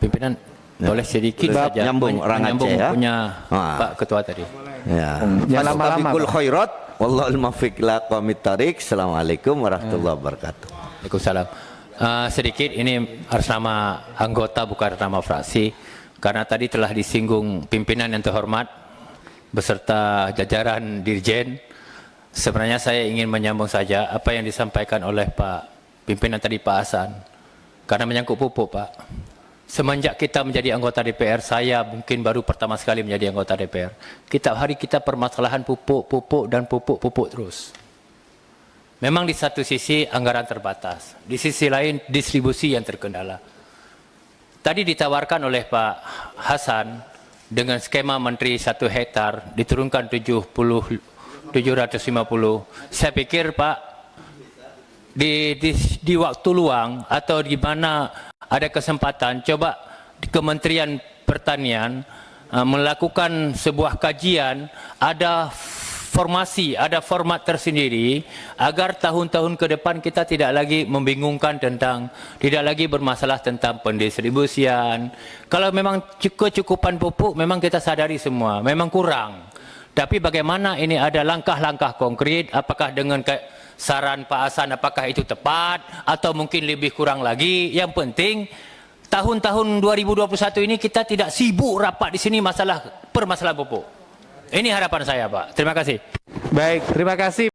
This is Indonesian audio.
Pimpinan boleh sedikit saja nyambung orang Aceh ya. Punya Pak Ketua tadi. Ya. Jangan lama-lama, Fastabiqul Pak. khairat wallahul muwaffiq ila aqwamit thariq. Assalamualaikum warahmatullahi wabarakatuh. Waalaikumsalam. Sedikit ini atas nama anggota bukan nama fraksi, karena tadi telah disinggung pimpinan yang terhormat beserta jajaran dirjen. Sebenarnya saya ingin menyambung saja apa yang disampaikan oleh Pak pimpinan tadi, Pak Hasan, karena menyangkut pupuk, Pak. Semenjak kita menjadi anggota DPR, saya mungkin baru pertama sekali menjadi anggota DPR. Hari kita permasalahan pupuk terus. Memang di satu sisi anggaran terbatas, di sisi lain distribusi yang terkendala. Tadi ditawarkan oleh Pak Hasan dengan skema menteri 1 hektar diturunkan 750. Saya pikir Pak, di waktu luang atau di mana ada kesempatan, coba di Kementerian Pertanian melakukan sebuah kajian, ada formasi, ada format tersendiri agar tahun-tahun ke depan kita tidak lagi membingungkan tidak lagi bermasalah tentang pendistribusian. Kalau memang kecukupan pupuk, memang kita sadari semua, memang kurang. Tapi bagaimana ini ada langkah-langkah konkret, apakah dengan saran Pak Hasan, apakah itu tepat atau mungkin lebih kurang lagi. Yang penting tahun-tahun 2021 ini kita tidak sibuk rapat di sini permasalahan pupuk. Ini harapan saya, Pak. Terima kasih. Baik, terima kasih.